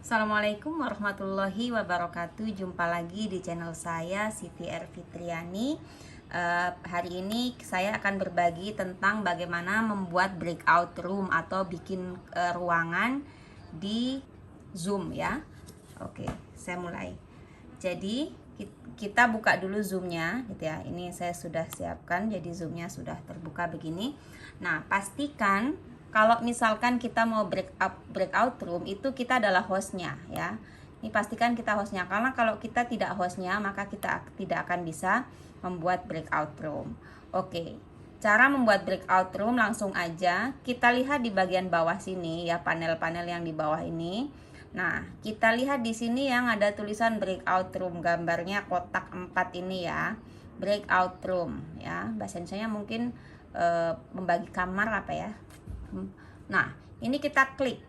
Assalamualaikum warahmatullahi wabarakatuh. Jumpa lagi di channel saya Siti R. Fitriani. Hari ini saya akan berbagi tentang bagaimana membuat breakout room atau bikin ruangan di Zoom ya. Oke, saya mulai. Jadi kita buka dulu Zoom-nya gitu ya. Ini saya sudah siapkan, jadi Zoom-nya sudah terbuka begini. Nah, pastikan kalau misalkan kita mau breakout room, itu kita adalah hostnya ya. Ini pastikan kita hostnya, karena kalau kita tidak hostnya maka kita tidak akan bisa membuat breakout room. Oke, cara membuat breakout room langsung aja kita lihat di bagian bawah sini ya, panel-panel yang di bawah ini. Nah, kita lihat di sini yang ada tulisan breakout room, gambarnya kotak 4 ini ya. Breakout room ya, bahasa Indonesianya mungkin membagi kamar apa ya. Nah, ini kita klik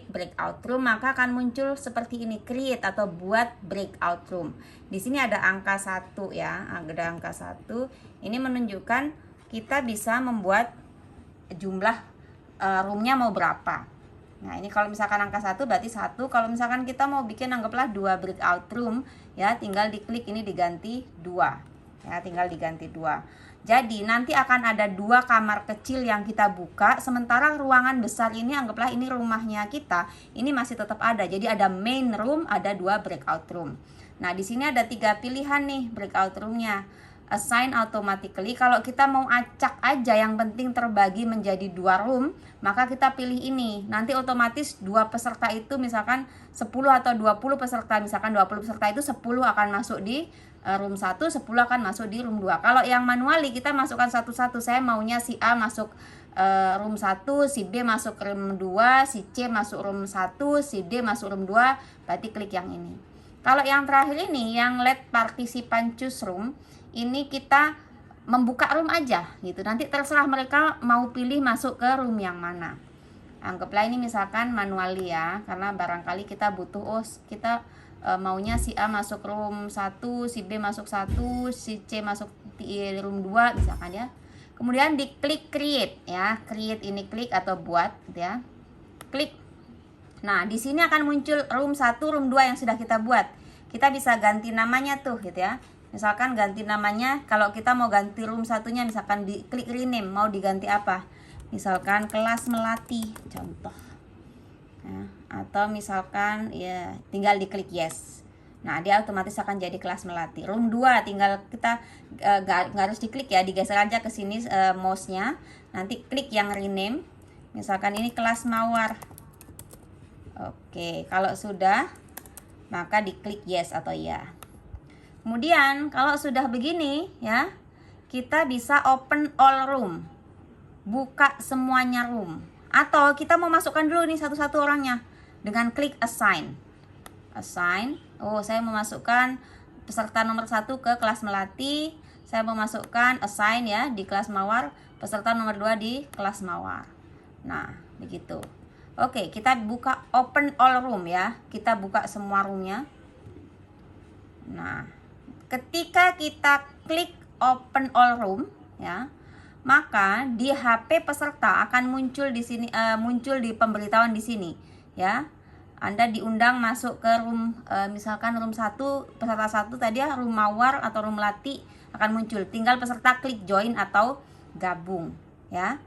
breakout room, maka akan muncul seperti ini, create atau buat breakout room. Di sini ada angka 1 ya, ada angka 1. Ini menunjukkan kita bisa membuat jumlah roomnya mau berapa. Nah, ini kalau misalkan angka 1 berarti 1. Kalau misalkan kita mau bikin anggaplah 2 breakout room ya, tinggal diklik ini diganti 2. Ya, tinggal diganti 2. Jadi nanti akan ada 2 kamar kecil yang kita buka, sementara ruangan besar ini anggaplah ini rumahnya kita, ini masih tetap ada. Jadi ada main room, ada 2 breakout room. Nah, di sini ada 3 pilihan nih breakout roomnya. Assign automatically, kalau kita mau acak aja yang penting terbagi menjadi 2 room, maka kita pilih ini. Nanti otomatis 2 peserta itu misalkan 10 atau 20 peserta, misalkan 20 peserta itu 10 akan masuk di room 1, 10 akan masuk di room 2. Kalau yang manually kita masukkan satu-satu, saya maunya si A masuk room 1, si B masuk room 2, si C masuk room 1, si D masuk room 2, berarti klik yang ini. Kalau yang terakhir ini, yang let participant choose room, ini kita membuka room aja gitu. Nanti terserah mereka mau pilih masuk ke room yang mana. Anggaplah ini misalkan manually ya, karena barangkali kita butuh kita maunya si A masuk room 1, si B masuk 1, si C masuk room 2 misalkan ya. Kemudian diklik create ya, create ini klik atau buat gitu ya. Klik. Nah, di sini akan muncul room 1, room 2 yang sudah kita buat. Kita bisa ganti namanya tuh gitu ya. Misalkan ganti namanya, kalau kita mau ganti room satunya misalkan diklik rename, mau diganti apa? Misalkan kelas melati contoh. Nah, atau misalkan ya tinggal diklik yes. Nah, dia otomatis akan jadi kelas melati. Room 2 tinggal kita nggak harus diklik ya, digeser aja ke sini mouse-nya. Nanti klik yang rename. Misalkan ini kelas mawar. Oke, kalau sudah maka diklik yes atau ya. Kemudian kalau sudah begini ya, kita bisa open all room, buka semuanya room. Atau kita mau masukkan dulu nih satu-satu orangnya dengan klik assign. Oh, saya mau masukkan peserta nomor 1 ke kelas melati. Saya mau masukkan assign ya di kelas mawar, peserta nomor 2 di kelas mawar. Nah, begitu. Oke, kita buka open all room ya. Kita buka semua roomnya. Nah, ketika kita klik open all room ya, maka di HP peserta akan muncul di sini, muncul di pemberitahuan di sini ya. Anda diundang masuk ke room misalkan room 1, peserta 1 tadi ya, room mawar atau room melati akan muncul. Tinggal peserta klik join atau gabung ya.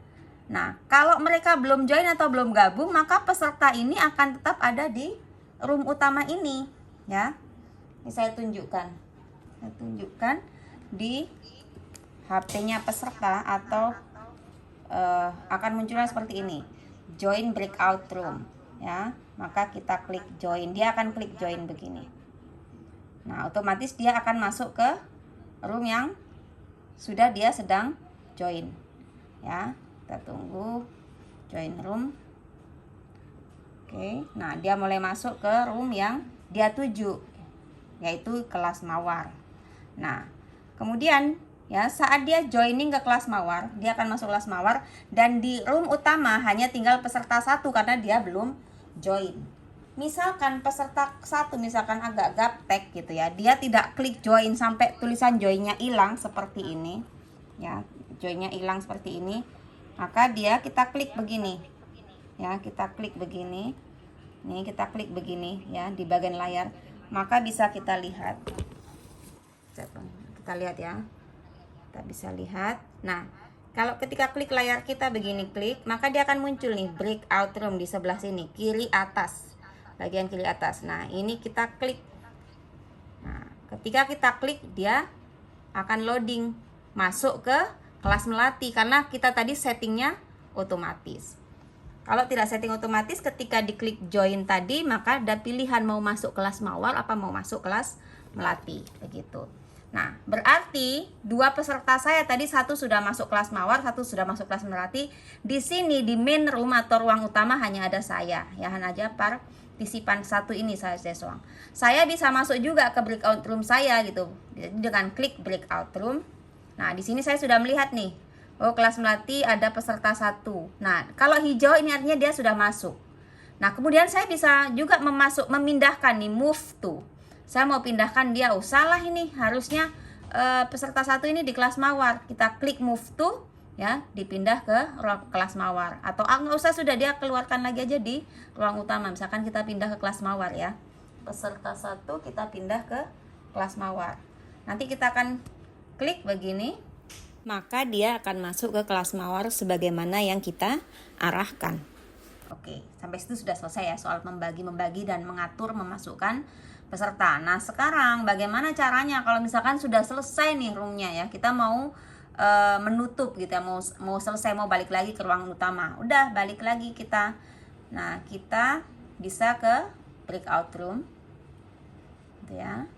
Nah, kalau mereka belum join atau belum gabung, maka peserta ini akan tetap ada di room utama ini ya. Ini saya tunjukkan di HP-nya peserta atau akan munculnya seperti ini, join breakout room ya. Maka kita klik join, dia akan klik join begini. Nah, otomatis dia akan masuk ke room yang sudah dia sedang join ya. Kita tunggu join room. Oke, nah dia mulai masuk ke room yang dia tuju, yaitu kelas mawar. Nah, kemudian ya saat dia joining ke kelas mawar, dia akan masuk kelas mawar, dan di room utama hanya tinggal peserta 1 karena dia belum join. Misalkan peserta 1 misalkan agak gaptek gitu ya, dia tidak klik join sampai tulisan joinnya hilang seperti ini ya, joinnya hilang seperti ini, maka kita klik begini ya, kita klik begini. Nih kita klik begini ya di bagian layar, maka bisa kita lihat. Kita lihat ya. Kita bisa lihat. Nah, kalau ketika klik layar kita begini klik, maka dia akan muncul nih breakout room di sebelah sini, kiri atas. Bagian kiri atas. Nah, ini kita klik. Nah, ketika kita klik dia akan loading masuk ke kelas Melati karena kita tadi settingnya otomatis. Kalau tidak setting otomatis, ketika diklik join tadi, maka ada pilihan mau masuk kelas Mawar apa mau masuk kelas Melati, begitu. Nah, berarti dua peserta saya tadi, satu sudah masuk kelas Mawar, satu sudah masuk kelas Melati. Di sini di main room atau ruang utama hanya ada saya, ya hanya aja partisipan satu ini saya doang. Saya bisa masuk juga ke breakout room saya gitu. Jadi dengan klik breakout room. Nah, di sini saya sudah melihat nih. Oh, kelas Melati ada peserta satu. Nah, kalau hijau ini artinya dia sudah masuk. Nah, kemudian saya bisa juga memindahkan nih, move to. Saya mau pindahkan dia. Oh, salah ini. Harusnya peserta satu ini di kelas Mawar. Kita klik move to, ya, dipindah ke kelas Mawar. Atau nggak usah, sudah dia keluarkan lagi aja di ruang utama. Misalkan kita pindah ke kelas Mawar ya. Peserta satu kita pindah ke kelas Mawar. Nanti kita akan klik begini, maka dia akan masuk ke kelas Mawar sebagaimana yang kita arahkan. Oke, sampai situ sudah selesai ya soal membagi dan mengatur memasukkan peserta. Nah, sekarang bagaimana caranya kalau misalkan sudah selesai nih roomnya ya, kita mau menutup gitu ya, mau selesai, mau balik lagi ke ruang utama. Udah balik lagi kita. Nah, kita bisa ke breakout room gitu ya.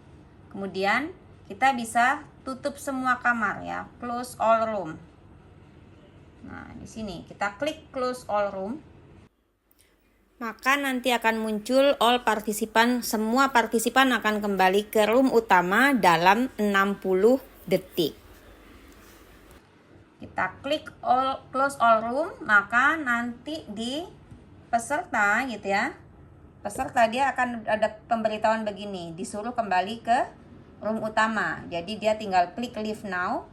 Kemudian kita bisa tutup semua kamar ya, close all room. Nah, di sini kita klik close all room. Maka nanti akan muncul all partisipan, semua partisipan akan kembali ke room utama dalam 60 detik. Kita klik close all room, maka nanti di peserta gitu ya. Peserta dia akan ada pemberitahuan begini, disuruh kembali ke room utama. Jadi dia tinggal klik leave now.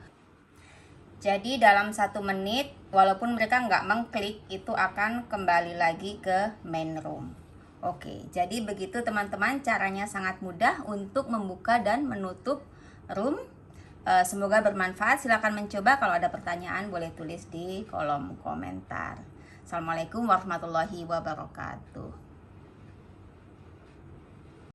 Jadi dalam 1 menit, walaupun mereka nggak mengklik, itu akan kembali lagi ke main room. Oke, jadi begitu teman-teman, caranya sangat mudah untuk membuka dan menutup room. Semoga bermanfaat. Silahkan mencoba. Kalau ada pertanyaan boleh tulis di kolom komentar. Assalamualaikum warahmatullahi wabarakatuh.